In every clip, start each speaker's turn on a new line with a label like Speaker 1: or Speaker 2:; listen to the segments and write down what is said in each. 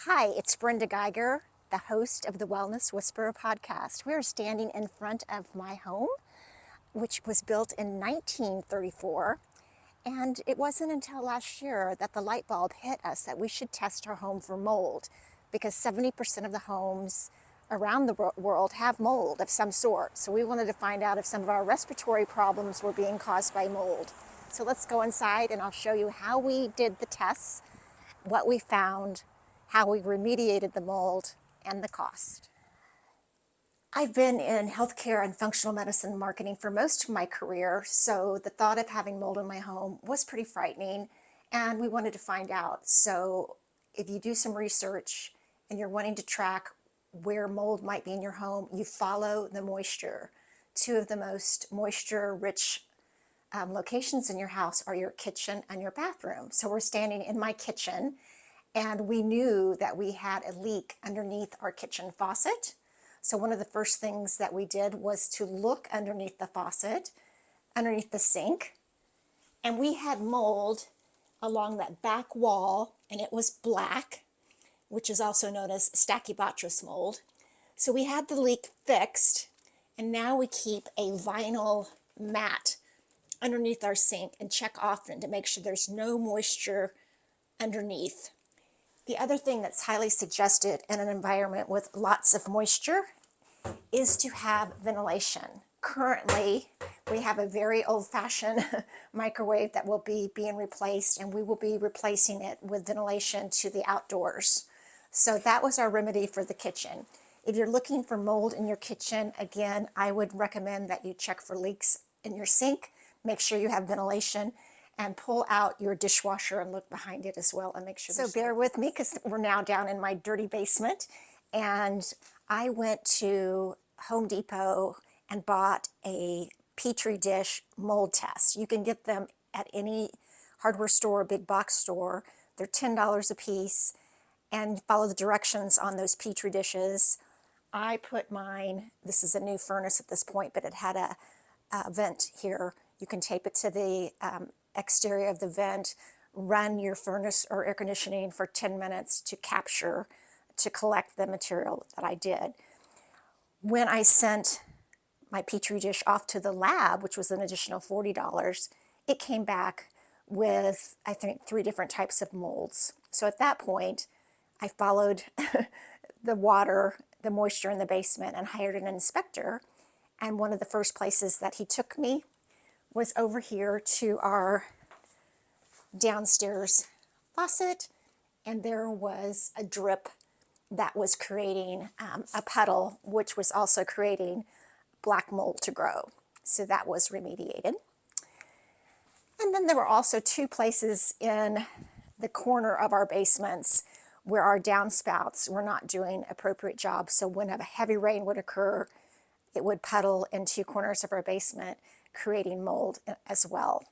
Speaker 1: Hi, it's Brenda Geiger, the host of the Wellness Whisperer podcast. We are standing in front of my home, which was built in 1934. And it wasn't until last year that the light bulb hit us that we should test our home for mold, because 70% of the homes around the world have mold of some sort. So we wanted to find out if some of our respiratory problems were being caused by mold. So let's go inside and I'll show you how we did the tests, what we found, how we remediated the mold, and the cost. I've been in healthcare and functional medicine marketing for most of my career, so the thought of having mold in my home was pretty frightening, and we wanted to find out. So if you do some research and you're wanting to track where mold might be in your home, you follow the moisture. Two of the most moisture-rich locations in your house are your kitchen and your bathroom. So we're standing in my kitchen, and we knew that we had a leak underneath our kitchen faucet. So one of the first things that we did was to look underneath the faucet, underneath the sink, and we had mold along that back wall, and it was black, which is also known as Stachybotrys mold. So we had the leak fixed, and now we keep a vinyl mat underneath our sink and check often to make sure there's no moisture underneath. The other thing that's highly suggested in an environment with lots of moisture is to have ventilation. Currently, we have a very old-fashioned microwave that will be being replaced, and we will be replacing it with ventilation to the outdoors. So that was our remedy for the kitchen. If you're looking for mold in your kitchen, again, I would recommend that you check for leaks in your sink, make sure you have ventilation, and pull out your dishwasher and look behind it as well and make sure. So bear with me because we're now down in my dirty basement, and I went to Home Depot and bought a Petri dish mold test. You can get them at any hardware store, big box store. They're $10 a piece, and follow the directions on those Petri dishes. I put mine, this is a new furnace at this point, but it had a vent here. You can tape it to the exterior of the vent, run your furnace or air conditioning for 10 minutes to collect the material that I did. When I sent my Petri dish off to the lab, which was an additional $40, it came back with, I think, 3 different types of molds. So at that point, I followed the water, the moisture in the basement, and hired an inspector. And one of the first places that he took me was over here to our downstairs faucet, and there was a drip that was creating a puddle, which was also creating black mold to grow. So that was remediated. And then there were also 2 places in the corner of our basements where our downspouts were not doing appropriate jobs. So when a heavy rain would occur, it would puddle in 2 corners of our basement, creating mold as well.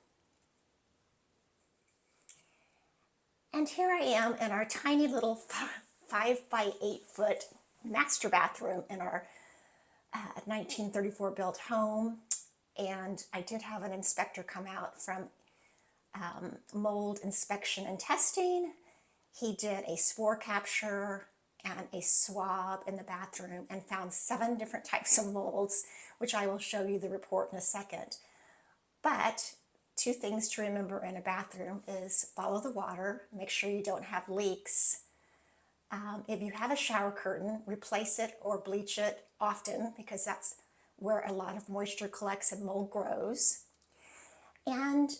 Speaker 1: And here I am in our tiny little 5 by 8 foot master bathroom in our 1934 built home. And I did have an inspector come out from mold inspection and testing. He did a spore capture and a swab in the bathroom and found 7 different types of molds, which I will show you the report in a second. But 2 things to remember in a bathroom is follow the water, make sure you don't have leaks. If you have a shower curtain, replace it or bleach it often, because that's where a lot of moisture collects and mold grows. And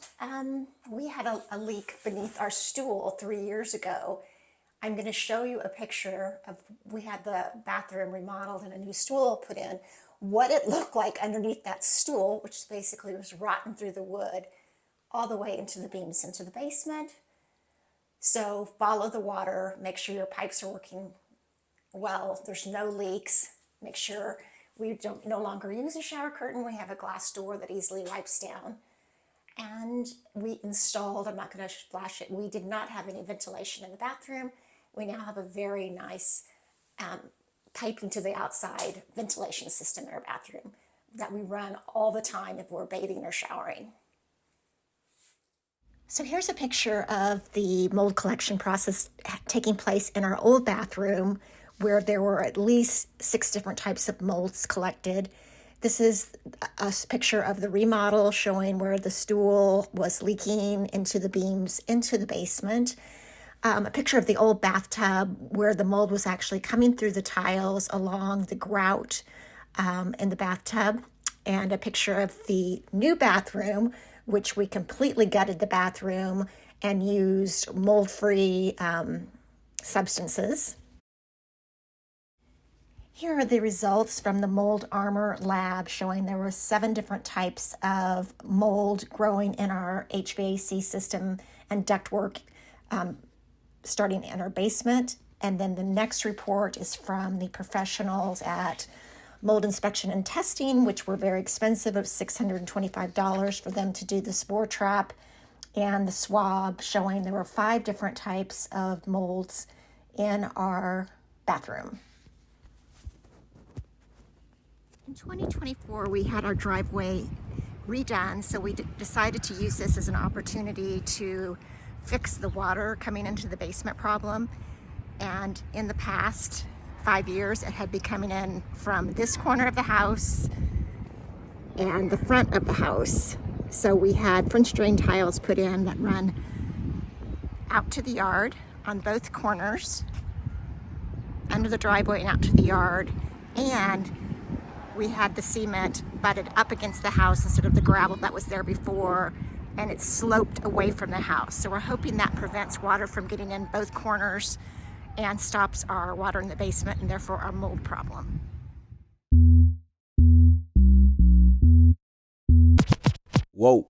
Speaker 1: we had a leak beneath our stool 3 years ago. I'm going to show you a picture of, we had the bathroom remodeled and a new stool put in, what it looked like underneath that stool, which basically was rotten through the wood, all the way into the beams into the basement. So follow the water, make sure your pipes are working well, there's no leaks, make sure we don't no longer use a shower curtain, we have a glass door that easily wipes down. And we installed, I'm not going to flash it, we did not have any ventilation in the bathroom. We now have a very nice piping to the outside ventilation system in our bathroom that we run all the time if we're bathing or showering. So here's a picture of the mold collection process taking place in our old bathroom, where there were at least 6 different types of molds collected. This is a picture of the remodel showing where the stool was leaking into the beams into the basement. A picture of the old bathtub where the mold was actually coming through the tiles along the grout in the bathtub, and a picture of the new bathroom, which we completely gutted the bathroom and used mold-free substances. Here are the results from the mold armor lab showing there were 7 different types of mold growing in our HVAC system and ductwork starting in our basement. And then the next report is from the professionals at Mold Inspection and Testing, which were very expensive, of $625 for them to do the spore trap, and the swab showing there were 5 different types of molds in our bathroom. In 2024, we had our driveway redone, so we decided to use this as an opportunity to fix the water coming into the basement problem. And in the past 5 years, it had been coming in from this corner of the house and the front of the house. So we had French drain tiles put in that run out to the yard on both corners, under the driveway and out to the yard. And we had the cement butted up against the house instead of the gravel that was there before, and it's sloped away from the house. So we're hoping that prevents water from getting in both corners and stops our water in the basement and therefore our mold problem.
Speaker 2: Whoa.